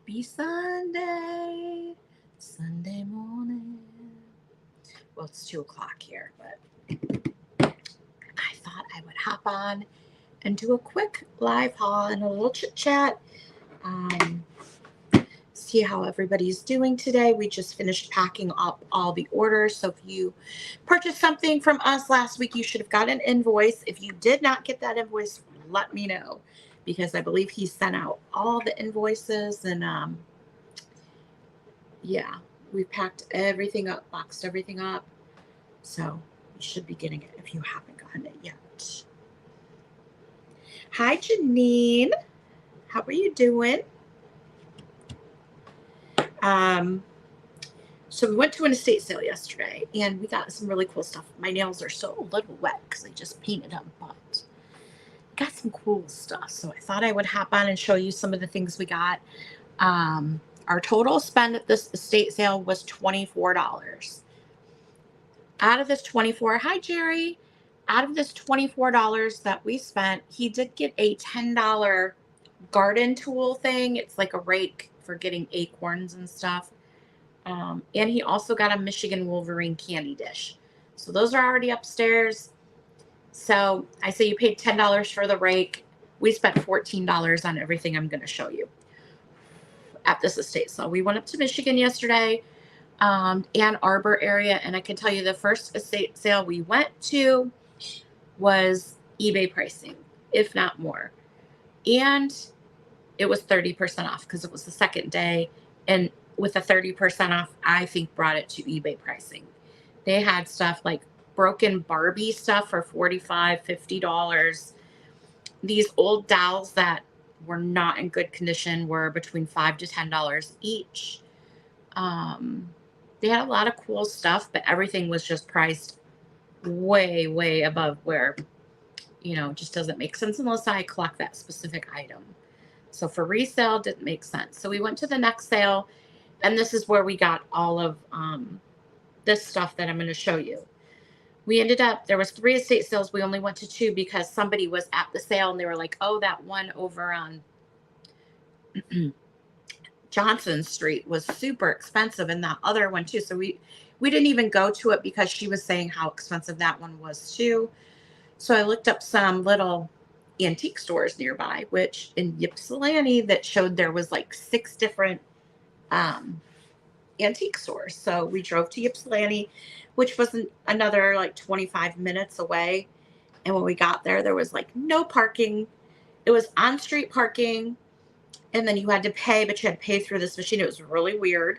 Happy Sunday, Sunday morning. Well, it's 2 o'clock here, but I thought I would hop on and do a quick live haul and a little chit chat. Um, See how everybody's doing today. We just finished packing up all the orders. So if you purchased something from us last week, you should have got an invoice. If you did not get that invoice, let me know because I believe he sent out all the invoices and yeah, we packed everything up, boxed everything up. So you should be getting it if you haven't gotten it yet. Hi, Janine. How are you doing? Um, so we went to an estate sale yesterday and we got some really cool stuff. My nails are still a little wet because I just painted them, but got some cool stuff. So I thought I would hop on and show you some of the things we got. Our total spend at this estate sale was $24. Out of this 24, hi Jerry. Out of this $24 that we spent, he did get a $10 garden tool thing. It's like a rake for getting acorns and stuff. And he also got a Michigan Wolverine candy dish. So those are already upstairs. So I say you paid $10 for the rake. We spent $14 on everything I'm going to show you at this estate. So we went up to Michigan yesterday, Ann Arbor area. And I can tell you the first estate sale we went to was eBay pricing, if not more. And it was 30% off because it was the second day. And with the 30% off, I think brought it to eBay pricing. They had stuff like broken Barbie stuff for $45, $50. These old dolls that were not in good condition were between $5 to $10 each. They had a lot of cool stuff, but everything was just priced way, way above where, just doesn't make sense unless I collect that specific item. So for resale, didn't make sense. So we went to the next sale, and this is where we got all of this stuff that I'm going to show you. We ended up, there was 3 estate sales. We only went to 2 because somebody was at the sale and they were like, oh, that one over on Johnson Street was super expensive and that other one too. So we didn't even go to it because she was saying how expensive that one was too. So I looked up some little antique stores nearby, which in Ypsilanti that showed there was like 6 different antique stores. So we drove to Ypsilanti, which was another like 25 minutes away. And when we got there, there was like no parking. It was on street parking. And then you had to pay, but you had to pay through this machine. It was really weird.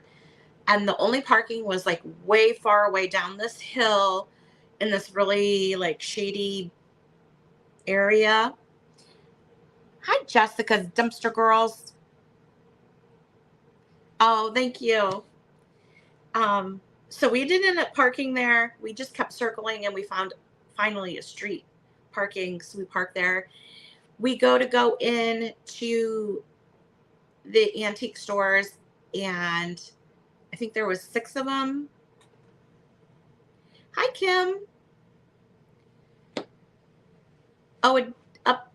And the only parking was like way far away down this hill in this really like shady area. Hi, Jessica's Dumpster Girls. Oh, thank you. So we didn't end up parking there. We just kept circling and we found finally a street parking. So we parked there. We go in to the antique stores and I think there was 6 of them. Hi, Kim. Oh, up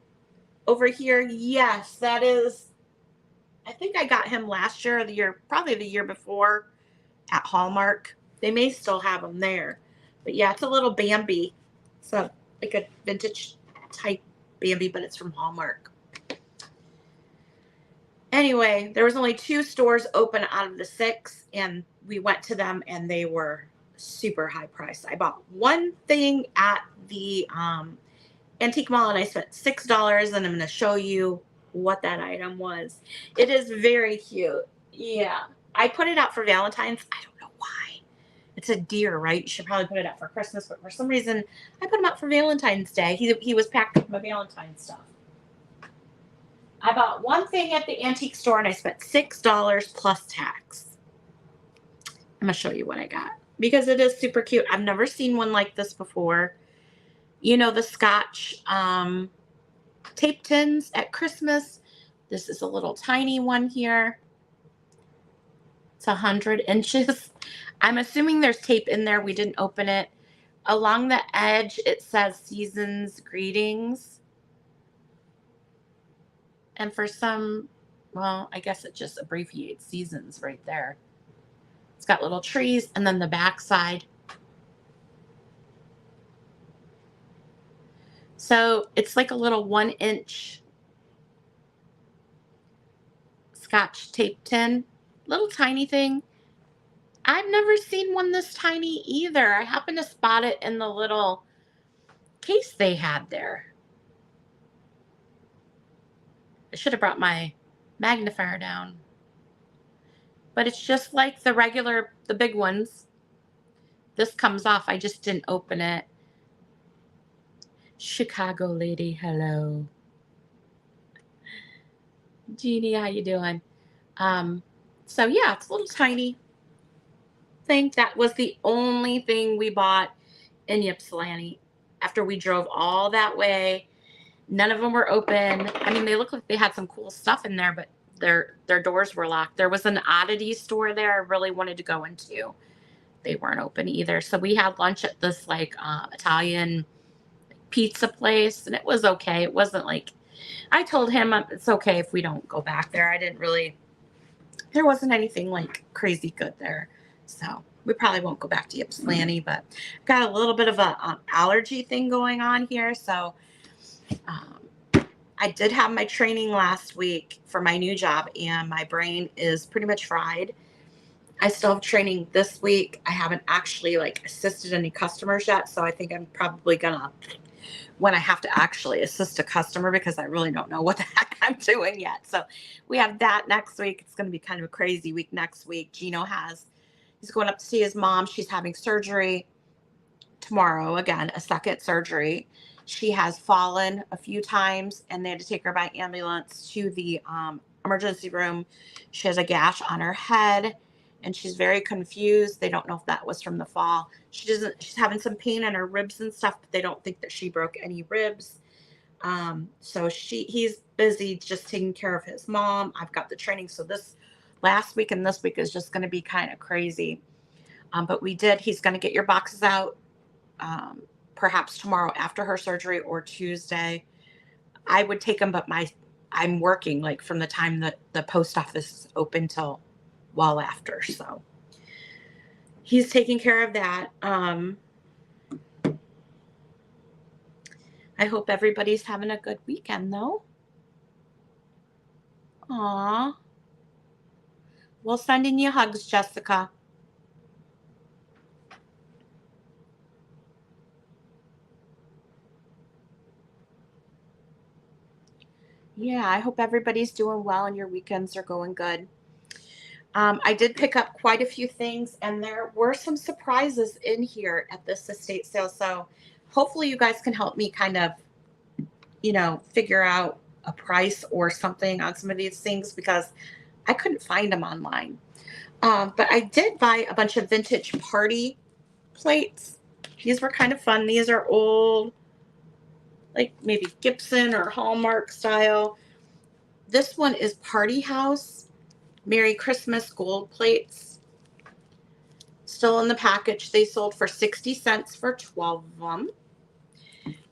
over here. Yes, that is. I think I got him last year or the year, probably the year before at Hallmark. They may still have them there. But yeah, it's a little Bambi. It's like a vintage type Bambi, but it's from Hallmark. Anyway, there was only 2 stores open out of the 6, and we went to them, and they were super high priced. I bought one thing at the antique mall, and I spent $6, and I'm going to show you what that item was. It is very cute. Yeah. I put it out for Valentine's. I don't know why. It's a deer, right? You should probably put it out for Christmas, but for some reason, I put him out for Valentine's Day. He was packed with my Valentine's stuff. I bought one thing at the antique store and I spent $6 plus tax. I'm going to show you what I got because it is super cute. I've never seen one like this before. You know, the Scotch tape tins at Christmas. This is a little tiny one here. It's 100 inches. I'm assuming there's tape in there. We didn't open it. Along the edge, it says Season's Greetings. And for some Well, I guess it just abbreviates seasons right there. It's got little trees, and then the backside. So it's like a little 1-inch Scotch tape tin, little tiny thing. I've never seen one this tiny either. I happened to spot it in the little case they had there. I should have brought my magnifier down. But it's just like the big ones. This comes off. I just didn't open it. Chicago lady, hello. Jeannie, how you doing? So yeah, it's a little tiny thing. That was the only thing we bought in Ypsilanti after we drove all that way. None of them were open. I mean, they looked like they had some cool stuff in there, but their doors were locked. There was an oddity store there I really wanted to go into. They weren't open either. So we had lunch at this like Italian pizza place, and it was okay. It wasn't like, I told him it's okay if we don't go back there. There wasn't anything like crazy good there. So we probably won't go back to Ypsilanti, but got a little bit of a allergy thing going on here. So I did have my training last week for my new job, and my brain is pretty much fried. I still have training this week. I haven't actually like assisted any customers yet. So I think I'm probably gonna, when I have to actually assist a customer, because I really don't know what the heck I'm doing yet. So we have that next week. It's going to be kind of a crazy week next week. He's going up to see his mom. She's having surgery tomorrow. Again, a second surgery. She has fallen a few times, and they had to take her by ambulance to the emergency room. She has a gash on her head, and she's very confused. They don't know if that was from the fall. She's having some pain in her ribs and stuff, but they don't think that she broke any ribs. So he's busy just taking care of his mom. I've got the training. So this last week and this week is just going to be kind of crazy. But he's going to get your boxes out, perhaps tomorrow after her surgery or Tuesday. I would take them, but I'm working like from the time that the post office is open till well after. So he's taking care of that. I hope everybody's having a good weekend though. Aw. Well, sending you hugs, Jessica. Yeah, I hope everybody's doing well and your weekends are going good. I did pick up quite a few things, and there were some surprises in here at this estate sale. So hopefully you guys can help me kind of, figure out a price or something on some of these things, because I couldn't find them online. But I did buy a bunch of vintage party plates. These were kind of fun. These are old, like maybe Gibson or Hallmark style. This one is Party House Merry Christmas gold plates. Still in the package. They sold for 60 cents for 12 of them.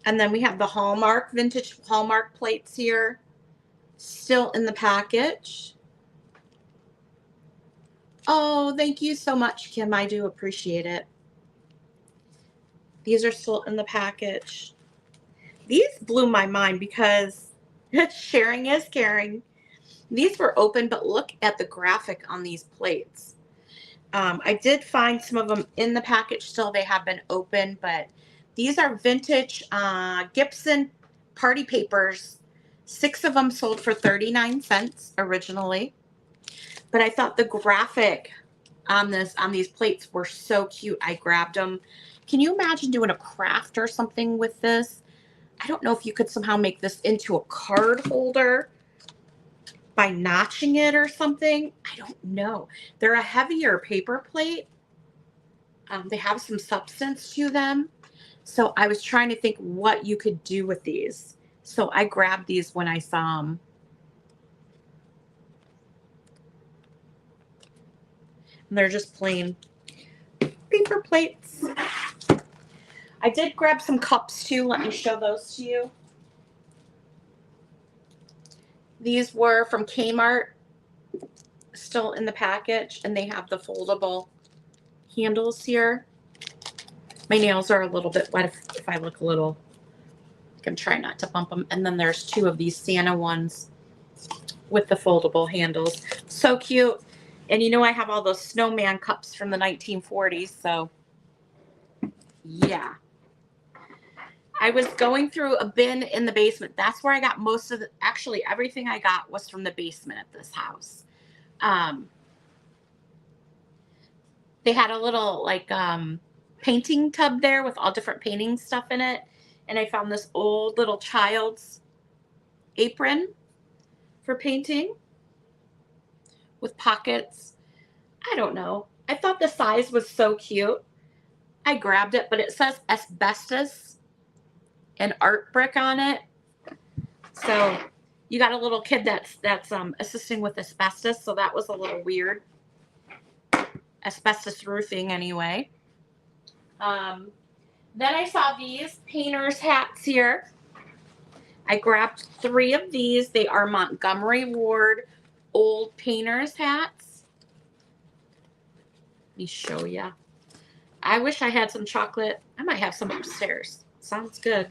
And then we have the Hallmark, vintage Hallmark plates here. Still in the package. Oh, thank you so much, Kim. I do appreciate it. These are still in the package. These blew my mind because sharing is caring. These were open, but look at the graphic on these plates. I did find some of them in the package still. They have been open, but these are vintage Gibson party papers. 6 of them sold for 39 cents originally. But I thought the graphic on these plates were so cute. I grabbed them. Can you imagine doing a craft or something with this? I don't know if you could somehow make this into a card holder by notching it or something. I don't know. They're a heavier paper plate. They have some substance to them. So I was trying to think what you could do with these. So I grabbed these when I saw them. And they're just plain paper plates. I did grab some cups too. Let me show those to you. These were from Kmart, still in the package, and they have the foldable handles here. My nails are a little bit wet if I look a little. I can try not to bump them. And then there's 2 of these Santa ones with the foldable handles. So cute. And you know I have all those snowman cups from the 1940s, so yeah. I was going through a bin in the basement. That's where I got most of the, actually everything I got was from the basement at this house. They had a little like painting tub there with all different painting stuff in it. And I found this old little child's apron for painting with pockets. I don't know. I thought the size was so cute. I grabbed it, but it says asbestos and art brick on it. So you got a little kid that's assisting with asbestos, so that was a little weird. Asbestos roofing anyway. Then I saw these painter's hats here. I grabbed 3 of these. They are Montgomery Ward old painter's hats. Let me show you. I wish I had some chocolate. I might have some upstairs. Sounds good.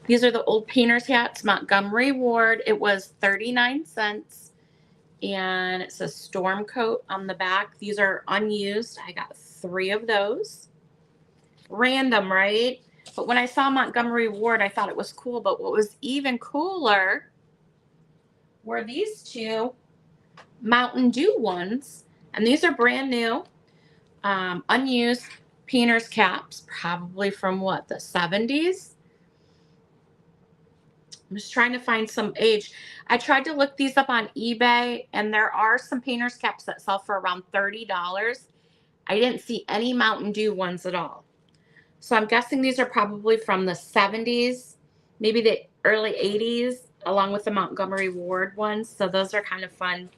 These are the old painter's hats, Montgomery Ward. It was 39 cents. And it says storm coat on the back. These are unused. I got 3 of those. Random, right? But when I saw Montgomery Ward, I thought it was cool. But what was even cooler were these 2 Mountain Dew ones. And these are brand new, unused painter's caps, probably from what, the 70s? I'm just trying to find some age. I tried to look these up on eBay, and there are some painter's caps that sell for around $30. I didn't see any Mountain Dew ones at all. So I'm guessing these are probably from the 70s, maybe the early 80s, along with the Montgomery Ward ones. So those are kind of fun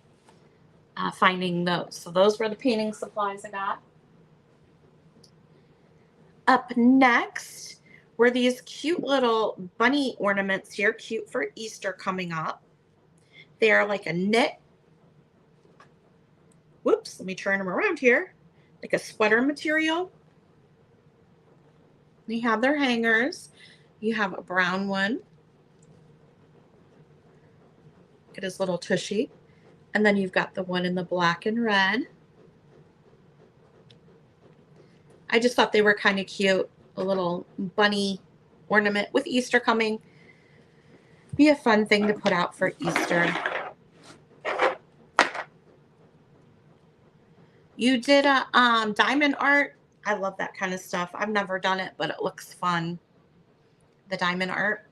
finding those. So those were the painting supplies I got. Up next were these cute little bunny ornaments here, cute for Easter coming up. They are like a knit. Whoops, let me turn them around here. Like a sweater material. You have their hangers. You have a brown one. Look at his little tushy. And then you've got the one in the black and red. I just thought they were kind of cute. A little bunny ornament with Easter coming. Be a fun thing to put out for Easter. You did a diamond art. I love that kind of stuff. I've never done it, but it looks fun. The diamond art.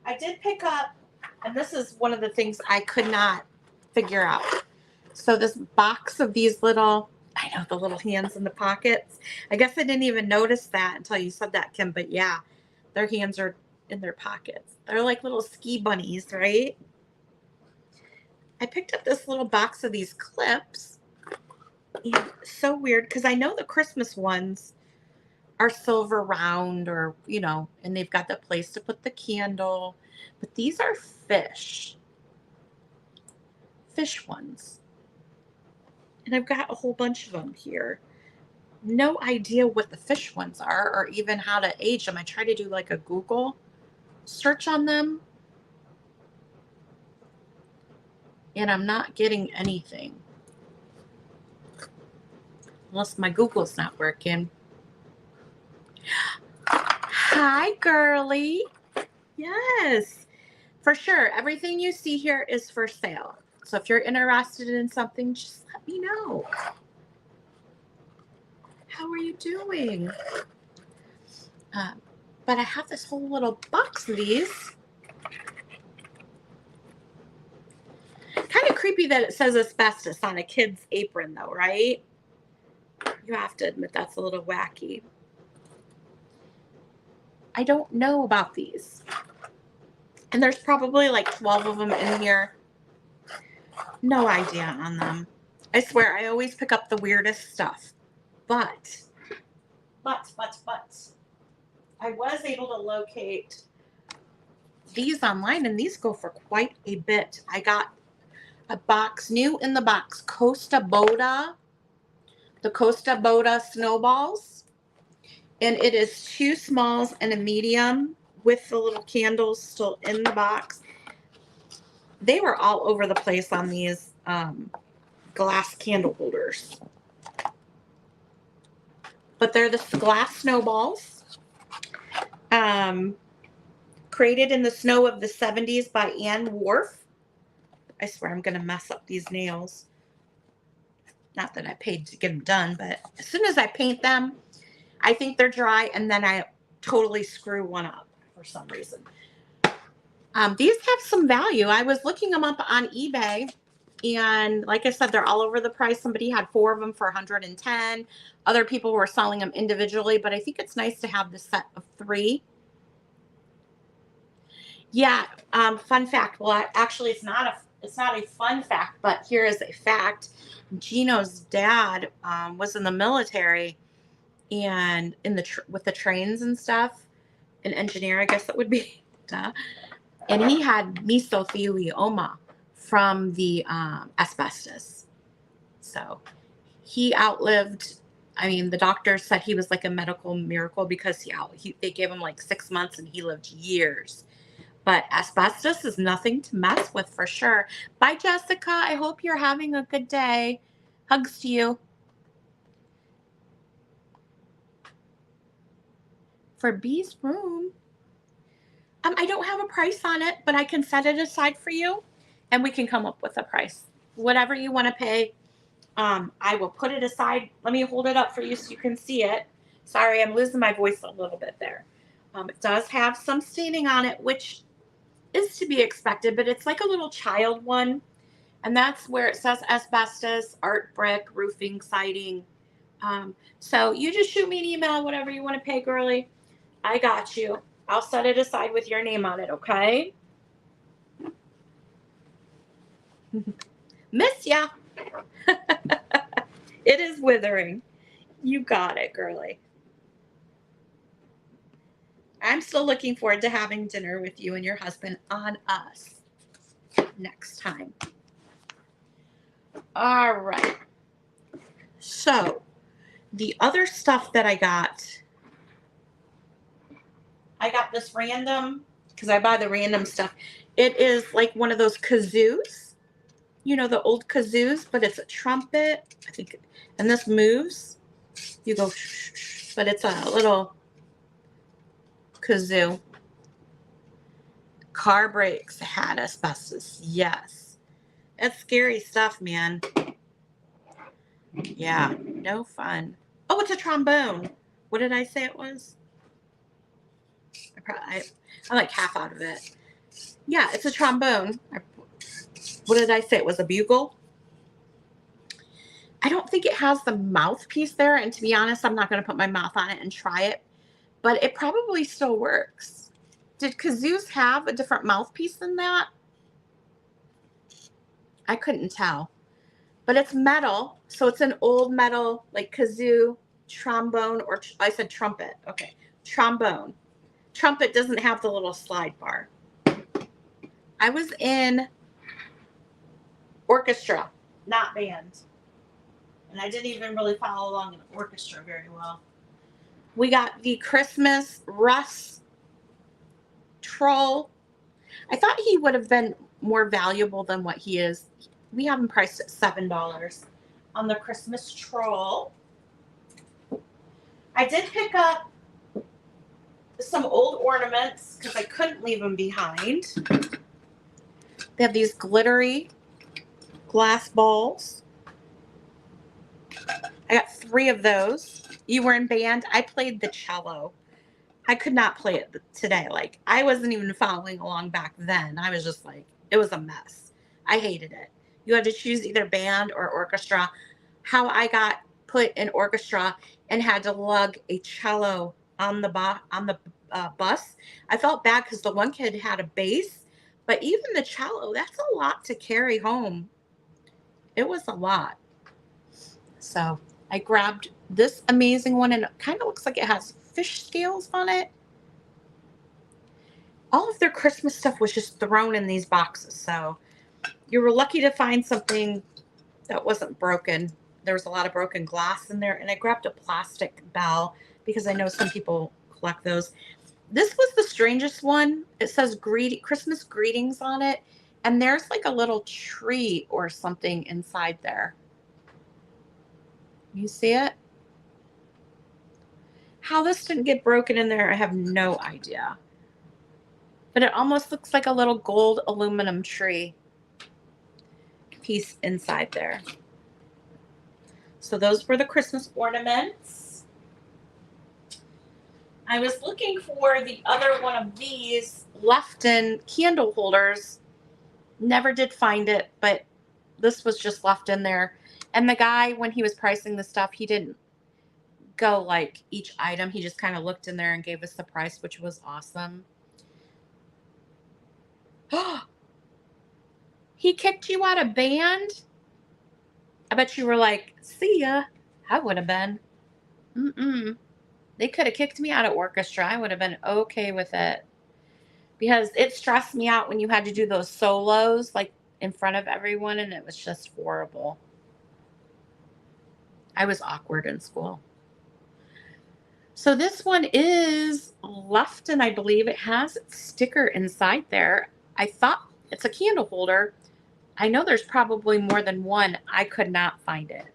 I did pick up, and this is one of the things I could not figure out. So this box of these little, I know, the little hands in the pockets. I guess I didn't even notice that until you said that, Kim. But yeah, their hands are in their pockets. They're like little ski bunnies, right? I picked up this little box of these clips. And so weird, because I know the Christmas ones are silver round, or, you know, and they've got the place to put the candle. But these are fish ones. And I've got a whole bunch of them here. No idea what the fish ones are, or even how to age them. I try to do like a Google search on them, and I'm not getting anything. Unless my Google's not working. Hi, girly. Yes, for sure. Everything you see here is for sale. So if you're interested in something, just let me know. How are you doing? But I have this whole little box of these. Kind of creepy that it says asbestos on a kid's apron, though, right? You have to admit that's a little wacky. I don't know about these. And there's probably like 12 of them in here. No idea on them. I swear, I always pick up the weirdest stuff. But, I was able to locate these online, and these go for quite a bit. I got a box, new in the box, Costa Boda, the Costa Boda snowballs. And it is 2 smalls and a medium with the little candles still in the box. They were all over the place on these glass candle holders. But they're the glass snowballs. Created in the snow of the 70s by Anne Wharf. I swear I'm going to mess up these nails. Not that I paid to get them done, but as soon as I paint them, I think they're dry, and then I totally screw one up for some reason. These have some value. I was looking them up on eBay, and like I said, they're all over the price. Somebody had 4 of them for 110. Other people were selling them individually, but I think it's nice to have the set of 3. Yeah, fun fact. Well, actually, it's not a fun fact, but here is a fact. Gino's dad was in the military, and with the trains and stuff, an engineer, I guess that would be. Duh. And he had mesothelioma from the asbestos. So he outlived. I mean, the doctor said he was like a medical miracle because they gave him like 6 months and he lived years. But asbestos is nothing to mess with for sure. Bye, Jessica. I hope you're having a good day. Hugs to you. For Bee's Room, I don't have a price on it, but I can set it aside for you, and we can come up with a price. Whatever you want to pay, I will put it aside. Let me hold it up for you so you can see it. Sorry, I'm losing my voice a little bit there. It does have some staining on it, which is to be expected, but it's like a little child one, and that's where it says asbestos, art brick, roofing, siding. So you just shoot me an email, whatever you want to pay, girly. I got you. I'll set it aside with your name on it, okay? Miss ya. It is withering. You got it, girly. I'm still looking forward to having dinner with you and your husband on us next time. All right. So, the other stuff that I got this random, because I buy the random stuff. It is like one of those kazoos. You know, the old kazoos, but it's a trumpet, I think. And this moves. You go, but it's a little kazoo. Car brakes had asbestos. Yes. That's scary stuff, man. Yeah, no fun. Oh, it's a trombone. What did I say it was? I like half out of it. Yeah, it's a trombone. What did I say? It was a bugle. I don't think it has the mouthpiece there. And to be honest, I'm not going to put my mouth on it and try it. But it probably still works. Did kazoos have a different mouthpiece than that? I couldn't tell. But it's metal. So it's an old metal, like kazoo, trombone, or I said trumpet. Okay, trombone. Trumpet doesn't have the little slide bar. I was in orchestra, not band. And I didn't even really follow along in orchestra very well. We got the Christmas Russ Troll. I thought he would have been more valuable than what he is. We have him priced at $7 on the Christmas Troll. I did pick up some old ornaments because I couldn't leave them behind. They have these glittery glass balls. I got 3 of those. You were in band. I played the cello. I could not play it today. Like, I wasn't even following along back then. I was just like, it was a mess. I hated it. You had to choose either band or orchestra. How I got put in orchestra and had to lug a cello on the bus. I felt bad because the one kid had a bass, but even the cello, that's a lot to carry home. It was a lot. So I grabbed this amazing one, and it kind of looks like it has fish scales on it. all of their Christmas stuff was just thrown in these boxes. So you were lucky to find something that wasn't broken. There was a lot of broken glass in there, and I grabbed a plastic bell because I know some people collect those. This was the strangest one. It says Christmas greetings on it, and there's like a little tree or something inside there. You see it? How this didn't get broken in there, I have no idea. But it almost looks like a little gold aluminum tree piece inside there. So those were the Christmas ornaments. I was looking for the other one of these Lefton candle holders. Never did find it, but this was just left in there. And the guy, when he was pricing the stuff, he didn't go like each item. He just kind of looked in there and gave us the price, which was awesome. He kicked you out of band? I bet you were like, see ya. I would have been. They could have kicked me out of orchestra. I would have been okay with it. Because it stressed me out when you had to do those solos, like in front of everyone, and it was just horrible. I was awkward in school. So this one is Lefton, I believe. It has its sticker inside there. I thought it's a candle holder. I know there's probably more than one. I could not find it.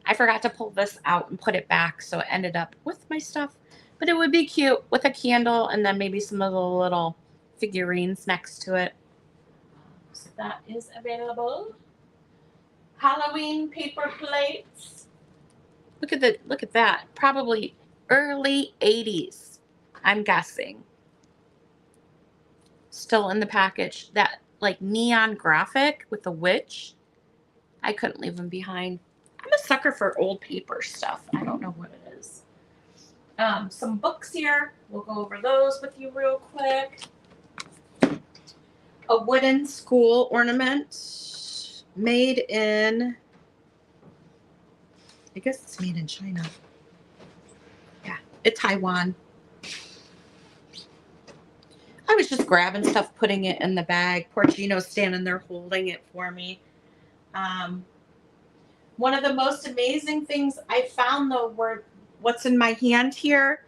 I forgot to pull this out and put it back, so it ended up with my stuff. But it would be cute with a candle and then maybe some of the little figurines next to it. So that is available. Halloween paper plates. Look at that. Probably early 80s, I'm guessing. Still in the package. That like neon graphic with the witch. I couldn't leave them behind. I'm a sucker for old paper stuff. I don't know what it is. Some books here. We'll go over those with you real quick. A wooden school ornament made in, I guess it's made in China. Yeah, it's Taiwan. I was just grabbing stuff, putting it in the bag. Poor Gino's standing there holding it for me. One of the most amazing things I found, though, were what's in my hand here.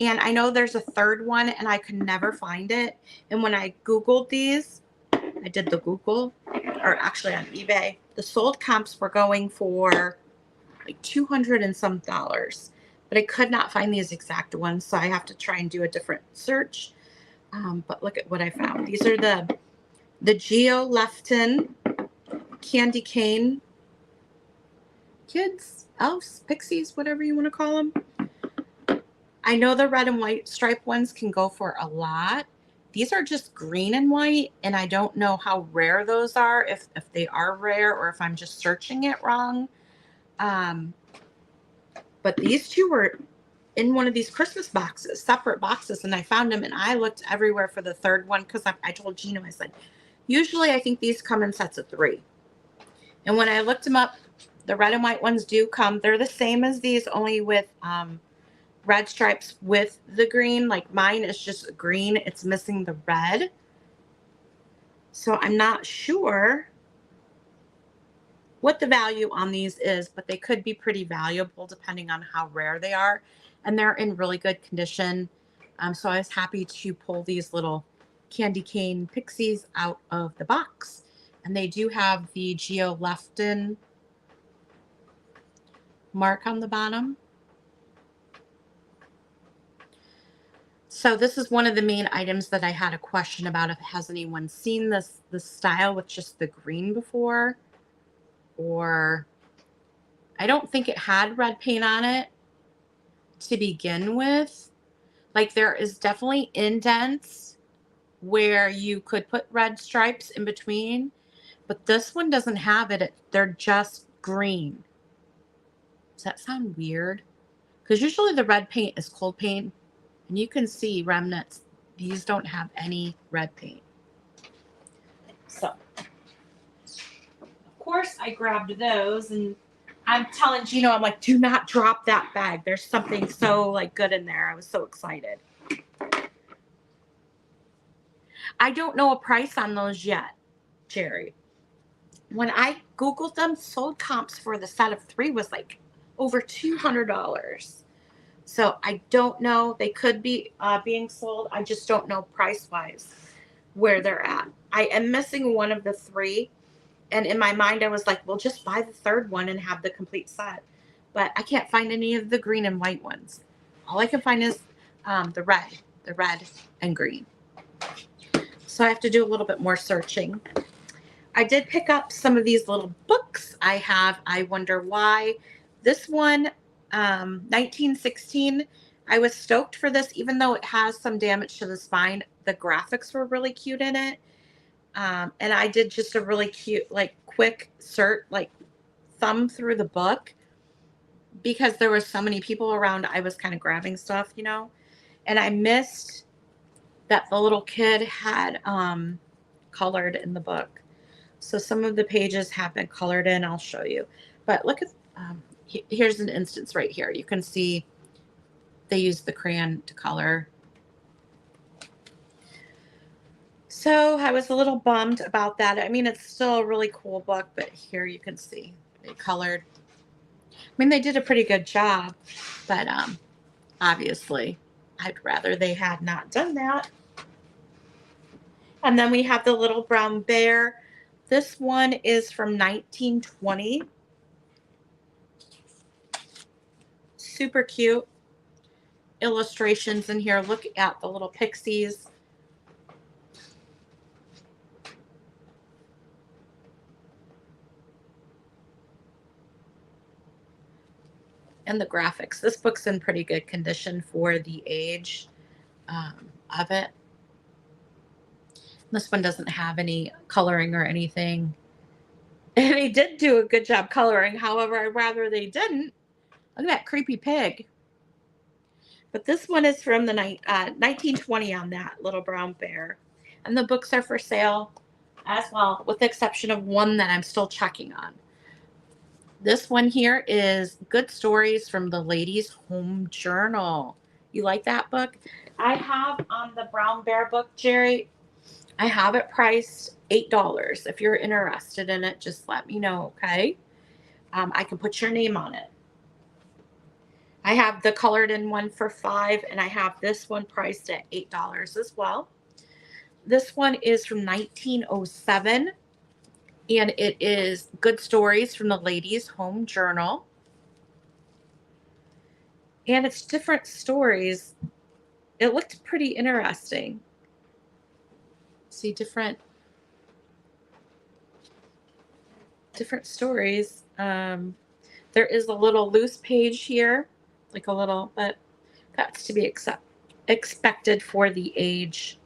And I know there's a third one, and I could never find it. And when I Googled these, I did the Google, or actually on eBay, the sold comps were going for like $200 and some. But I could not find these exact ones, so I have to try and do a different search. But look at what I found. These are the Geo Lefton candy cane kids, elves, pixies, whatever you want to call them. I know the red and white stripe ones can go for a lot. These are just green and white, and I don't know how rare those are, if they are rare or if I'm just searching it wrong. But these two were in one of these Christmas boxes, separate boxes, and I found them, and I looked everywhere for the third one because I told Gino, I said, usually I think these come in sets of 3. And when I looked them up, the red and white ones do come. They're the same as these, only with red stripes with the green. Like mine is just green. It's missing the red. So I'm not sure what the value on these is, but they could be pretty valuable depending on how rare they are. And they're in really good condition. So I was happy to pull these little candy cane pixies out of the box. And they do have the Geo Lefton mark on the bottom. So this is one of the main items that I had a question about, if has anyone seen this style with just the green before, or I don't think it had red paint on it to begin with. Like there is definitely indents where you could put red stripes in between, but this one doesn't have it. They're just green. Does that sound weird? Because usually the red paint is cold paint, and you can see remnants. These don't have any red paint. So, of course, I grabbed those, and I'm telling Gino, I'm like, do not drop that bag. There's something so like good in there. I was so excited. I don't know a price on those yet, Jerry. When I Googled them, sold comps for the set of 3 was like over $200. So I don't know. They could be being sold. I just don't know price wise where they're at. I am missing one of the 3. And in my mind, I was like, well, just buy the 3rd one and have the complete set. But I can't find any of the green and white ones. All I can find is the red and green. So I have to do a little bit more searching. I did pick up some of these little books I have. I Wonder Why. This one, 1916. I was stoked for this, even though it has some damage to the spine. The graphics were really cute in it. And I did just a really cute, like quick thumb through the book because there were so many people around. I was kind of grabbing stuff, and I missed that the little kid had colored in the book. So some of the pages have been colored in. I'll show you. But look at, here's an instance right here. You can see they used the crayon to color. So I was a little bummed about that. I mean, it's still a really cool book, but here you can see they colored. I mean, they did a pretty good job, but obviously I'd rather they had not done that. And then we have the Little Brown Bear. This one is from 1920. Super cute illustrations in here. Look at the little pixies. And the graphics. This book's in pretty good condition for the age of it. This one doesn't have any coloring or anything. And they did do a good job coloring. However, I'd rather they didn't. Look at that creepy pig. But this one is from the 1920 on that Little Brown Bear. And the books are for sale as well, with the exception of one that I'm still checking on. This one here is Good Stories from the Ladies' Home Journal. You like that book? I have on the Brown Bear book, Jerry, I have it priced $8. If you're interested in it, just let me know, okay? I can put your name on it. I have the colored in one for $5, and I have this one priced at $8 as well. This one is from 1907. And it is Good Stories from the Ladies' Home Journal. And it's different stories. It looked pretty interesting. See, different stories. There is a little loose page here, like a little, but that's to be expected for the age.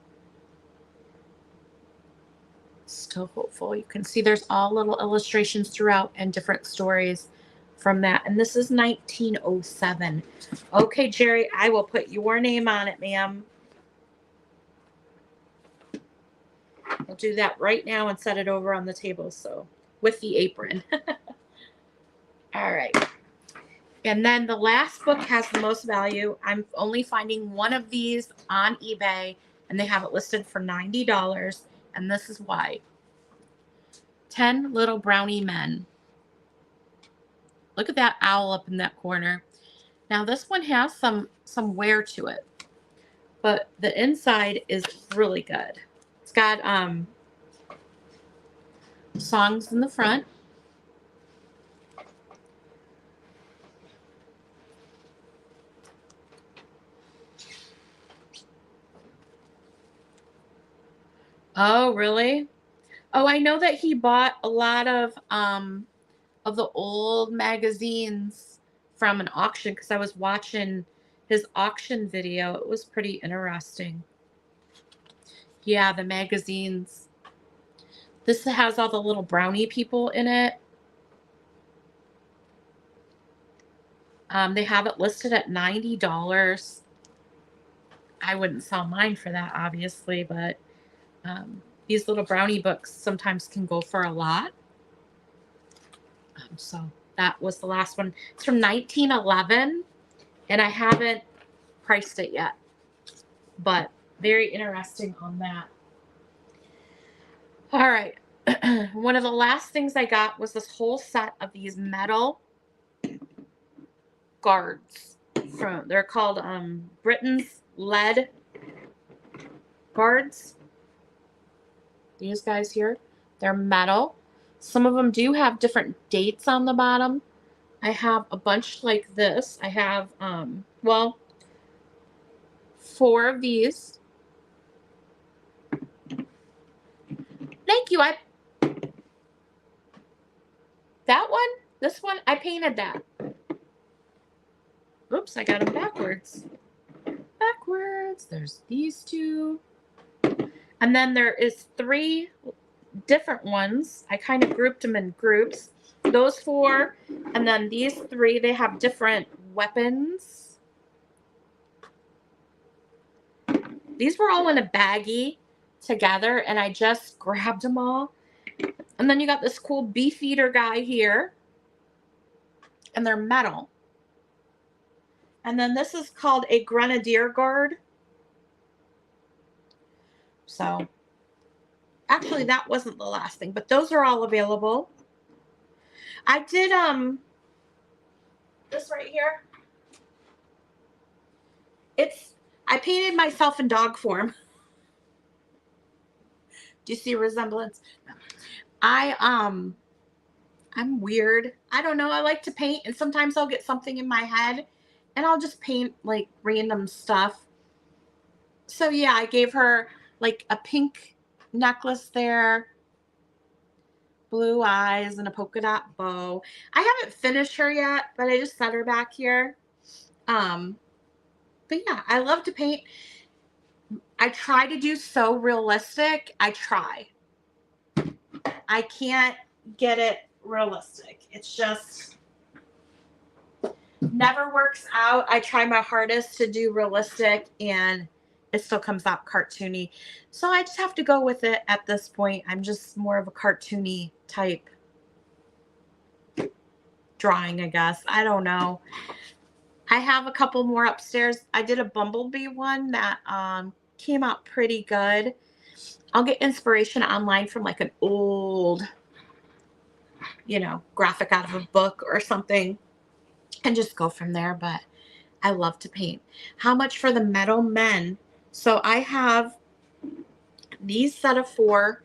Still hopeful. You can see there's all little illustrations throughout and different stories from that. And this is 1907. Okay, Jerry, I will put your name on it, ma'am. I'll do that right now and set it over on the table. So with the apron. All right. And then the last book has the most value. I'm only finding one of these on eBay, and they have it listed for $90. And this is why. 10 Little Brownie Men. Look at that owl up in that corner. Now this one has some wear to it, but the inside is really good. It's got songs in the front. Oh, really? Oh, I know that he bought a lot of the old magazines from an auction because I was watching his auction video. It was pretty interesting. Yeah, the magazines. This has all the little brownie people in it. They have it listed at $90. I wouldn't sell mine for that, obviously, but these little brownie books sometimes can go for a lot. So that was the last one. It's from 1911, and I haven't priced it yet, but very interesting on that. All right. One of the last things I got was this whole set of these metal guards. They're called Britain's lead guards. These guys here, they're metal. Some of them do have different dates on the bottom. I have a bunch like this. I have well, 4 of these. Thank you. That one, this one, I painted that. Oops, I got them backwards. Backwards. There's these 2. And then there is 3 different ones. I kind of grouped them in groups. Those 4, and then these 3, they have different weapons. These were all in a baggie together, and I just grabbed them all. And then you got this cool Beefeater guy here, and they're metal. And then this is called a Grenadier Guard. So, actually, that wasn't the last thing, but those are all available. I did this right here. I painted myself in dog form. Do you see a resemblance? No. I'm weird. I don't know. I like to paint, and sometimes I'll get something in my head and I'll just paint like random stuff. So yeah, I gave her like a pink necklace there, blue eyes, and a polka dot bow. I haven't finished her yet, but I just set her back here. But yeah, I love to paint. I try to do so realistic. I try. I can't get it realistic. It's just never works out. I try my hardest to do realistic and it still comes out cartoony. So I just have to go with it at this point. I'm just more of a cartoony type drawing, I guess. I don't know. I have a couple more upstairs. I did a bumblebee one that came out pretty good. I'll get inspiration online from like an old, graphic out of a book or something and just go from there. But I love to paint. How much for the metal men? So I have these set of 4,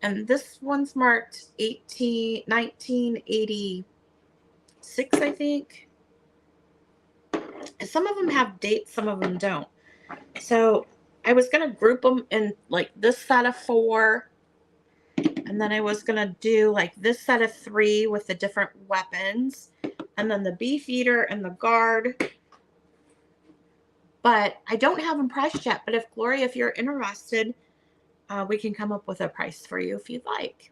and this one's marked 1986, I think. And some of them have dates, some of them don't. So I was going to group them in like this set of 4. And then I was going to do like this set of 3 with the different weapons. And then the Beefeater and the guard. But I don't have them priced yet. But Gloria, if you're interested, we can come up with a price for you if you'd like.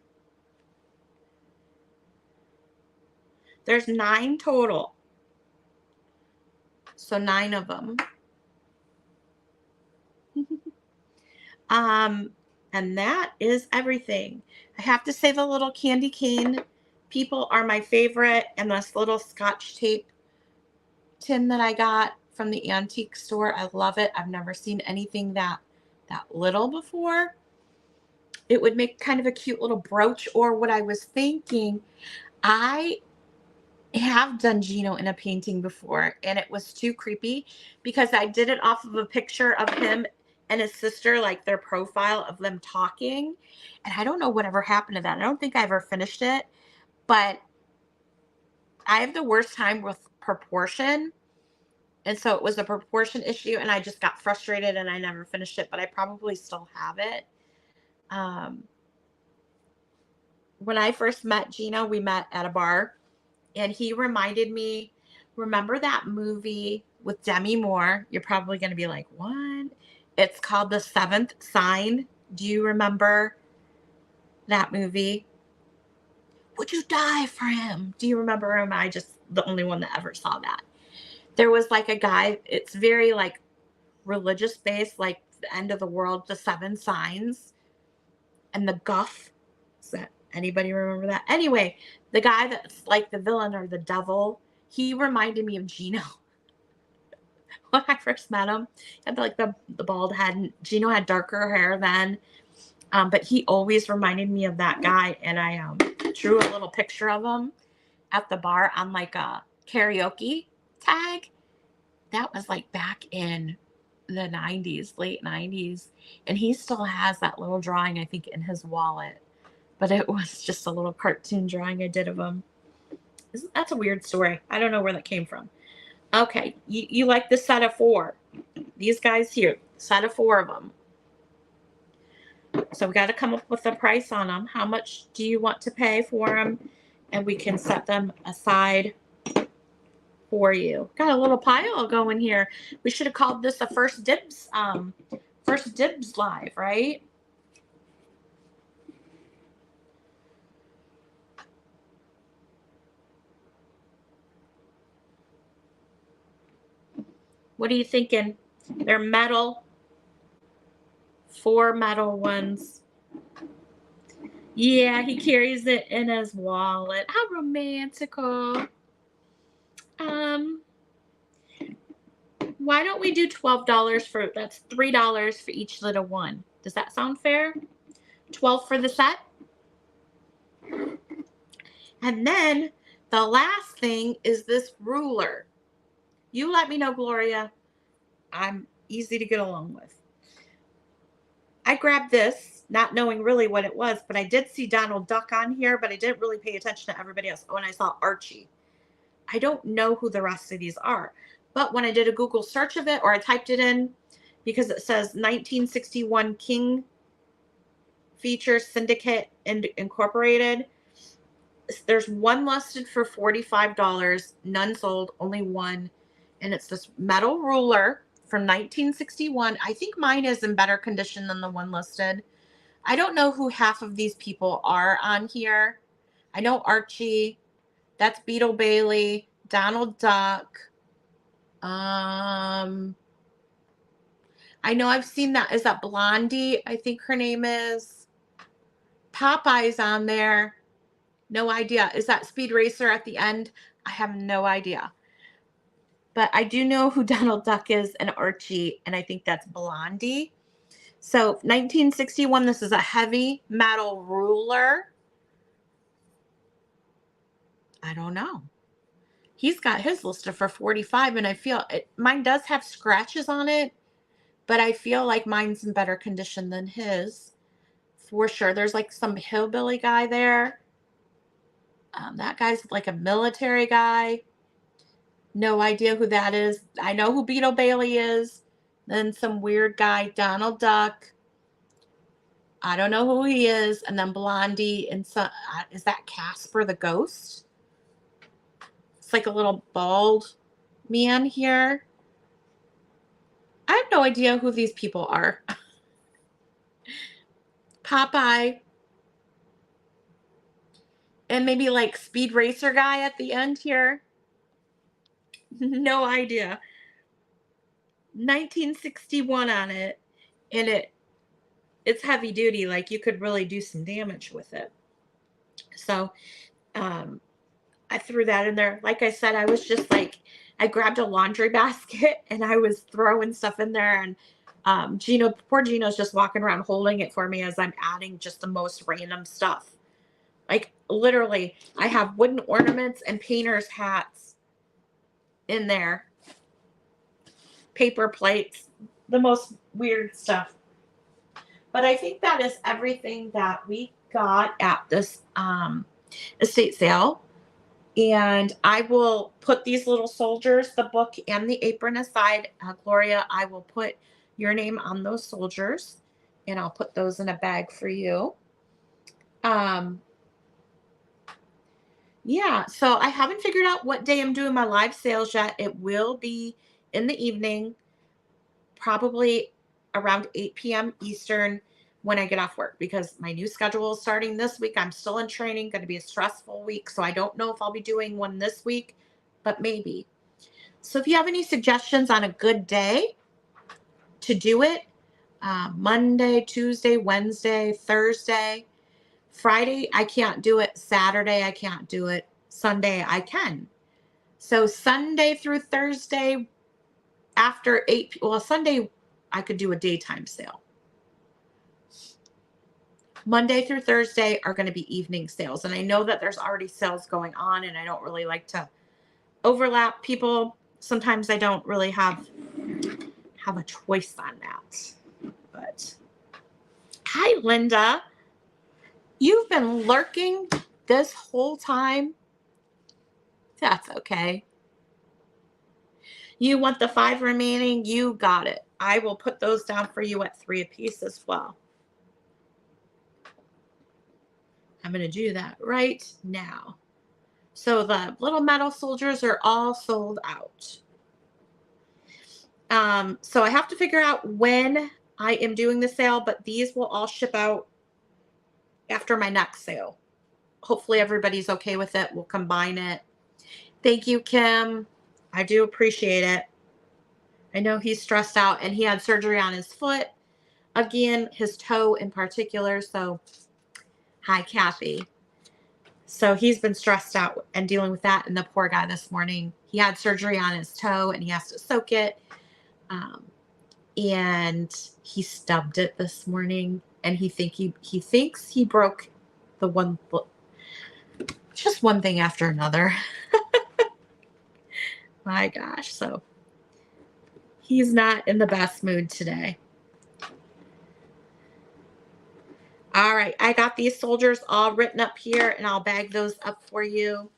There's 9 total. So 9 of them. And that is everything. I have to say the little candy cane people are my favorite. And this little Scotch tape tin that I got from the antique store, I love it. I've never seen anything that little before. It would make kind of a cute little brooch. Or what I was thinking, I have done Gino in a painting before, and it was too creepy because I did it off of a picture of him and his sister, like their profile of them talking. And I don't know whatever happened to that. I don't think I ever finished it, but I have the worst time with proportion. And so it was a proportion issue, and I just got frustrated and I never finished it, but I probably still have it. When I first met Gino, we met at a bar, and he reminded me, remember that movie with Demi Moore? You're probably going to be like, what? It's called The Seventh Sign. Do you remember that movie? Would you die for him? Do you remember him? I just, the only one that ever saw that. There was like a guy, it's very like religious based, like the end of the world, the 7 signs, and the Guff. Is that, anybody remember that? Anyway, the guy that's like the villain or the devil, he reminded me of Gino. When I first met him, he had like the bald head, and Gino had darker hair then. But he always reminded me of that guy. And I drew a little picture of him at the bar on like a karaoke tag. That was like back in the 90s, late 90s. And he still has that little drawing, I think, in his wallet. But it was just a little cartoon drawing I did of him. That's a weird story. I don't know where that came from. Okay, you like the set of 4. These guys here, set of 4 of them. So we got to come up with a price on them. How much do you want to pay for them? And we can set them aside for you. Got a little pile going here. We should have called this a first dibs live, right? What are you thinking? They're metal. 4 metal ones. Yeah, he carries it in his wallet. How romantical. Why don't we do $12 for, that's $3 for each little one. Does that sound fair? 12 for the set. And then the last thing is this ruler. You let me know, Gloria. I'm easy to get along with. I grabbed this, not knowing really what it was, but I did see Donald Duck on here, but I didn't really pay attention to everybody else. Oh, and I saw Archie. I don't know who the rest of these are. But when I did a Google search of it, or I typed it in, because it says 1961 King Feature Syndicate Incorporated, there's one listed for $45, none sold, only one. And it's this metal ruler from 1961. I think mine is in better condition than the one listed. I don't know who half of these people are on here. I know Archie. That's Beetle Bailey. Donald Duck. I know I've seen that. Is that Blondie? I think her name is. Popeye's on there. No idea. Is that Speed Racer at the end? I have no idea. But I do know who Donald Duck is and Archie, and I think that's Blondie. So 1961, this is a heavy metal ruler. I don't know. He's got his listed for 45, and I feel mine does have scratches on it, but I feel like mine's in better condition than his for sure. There's like some hillbilly guy there. That guy's like a military guy. No idea who that is. I know who Beetle Bailey is. Then some weird guy, Donald Duck. I don't know who he is. And then Blondie. And some, is that Casper the Ghost? It's like a little bald man here. I have no idea who these people are. Popeye. And maybe like Speed Racer guy at the end here. No idea. 1961 on it. And it's heavy duty. Like you could really do some damage with it. So I threw that in there. Like I said, I was just like, I grabbed a laundry basket and I was throwing stuff in there. And poor Gino's just walking around holding it for me as I'm adding just the most random stuff. Like literally, I have wooden ornaments and painter's hats in there. Paper plates, the most weird stuff. But I think that is everything that we got at this estate sale. And I will put these little soldiers, the book and the apron aside. Gloria, I will put your name on those soldiers. And I'll put those in a bag for you. Yeah, so I haven't figured out what day I'm doing my live sales yet. It will be in the evening, probably around 8 p.m. Eastern when I get off work, because my new schedule is starting this week. I'm still in training, going to be a stressful week. So I don't know if I'll be doing one this week, but maybe. So if you have any suggestions on a good day to do it, Monday, Tuesday, Wednesday, Thursday, Friday, I can't do it. Saturday, I can't do it. Sunday, I can. So Sunday through Thursday after 8, well, Sunday, I could do a daytime sale. Monday through Thursday are going to be evening sales. And I know that there's already sales going on, and I don't really like to overlap people. Sometimes I don't really have a choice on that. But hi, Linda. You've been lurking this whole time. That's okay. You want the 5 remaining? You got it. I will put those down for you at 3 apiece as well. I'm going to do that right now. So the little metal soldiers are all sold out. So I have to figure out when I am doing the sale, but these will all ship out after my next sale. Hopefully everybody's okay with it. We'll combine it. Thank you, Kim. I do appreciate it. I know he's stressed out, and he had surgery on his foot. Again, his toe in particular. So, hi, Kathy. So he's been stressed out and dealing with that. And the poor guy this morning, he had surgery on his toe and he has to soak it. And he stubbed it this morning, and he thinks he broke the one, just one thing after another. My gosh. So he's not in the best mood today. All right. I got these soldiers all written up here, and I'll bag those up for you.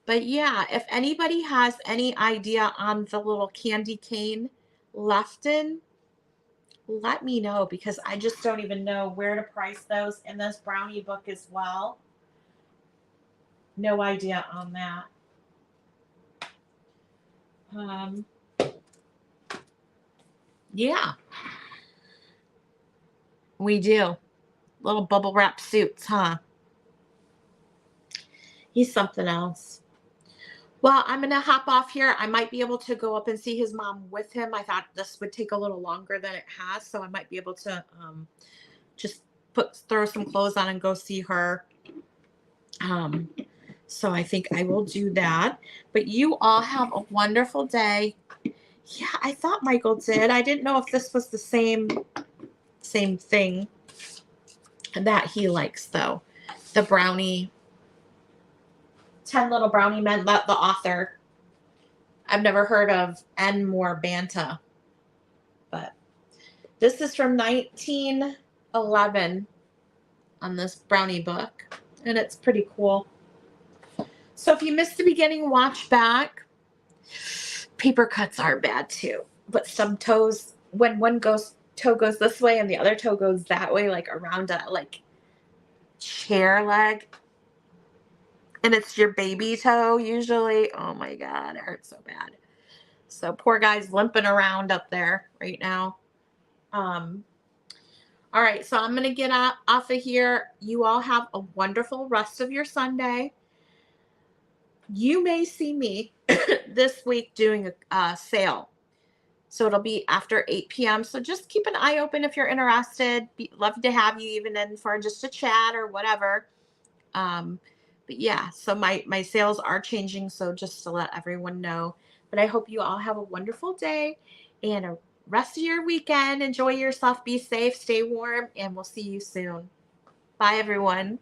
But yeah, if anybody has any idea on the little candy cane Lefton, let me know, because I just don't even know where to price those in this brownie book as well. No idea on that. Yeah, we do. Little bubble wrap suits, huh? He's something else. Well, I'm going to hop off here. I might be able to go up and see his mom with him. I thought this would take a little longer than it has, so I might be able to just throw some clothes on and go see her. So I think I will do that. But you all have a wonderful day. Yeah, I thought Michael did. I didn't know if this was the same thing that he likes, though. The brownie, 10 Little Brownie Men, the author. I've never heard of Enmore Banta, but this is from 1911 on this brownie book, and it's pretty cool. So if you missed the beginning, watch back. Paper cuts are bad too, but some toes, when one toe goes this way and the other toe goes that way, like around a chair leg, and it's your baby toe usually. Oh my God, it hurts so bad. So poor guy's limping around up there right now. All right, so I'm going to get off of here. You all have a wonderful rest of your Sunday. You may see me this week doing a sale. So it'll be after 8 p.m. So just keep an eye open if you're interested. Love to have you even in for just a chat or whatever. But yeah, so my sales are changing. So just to let everyone know. But I hope you all have a wonderful day and a rest of your weekend. Enjoy yourself. Be safe. Stay warm. And we'll see you soon. Bye, everyone.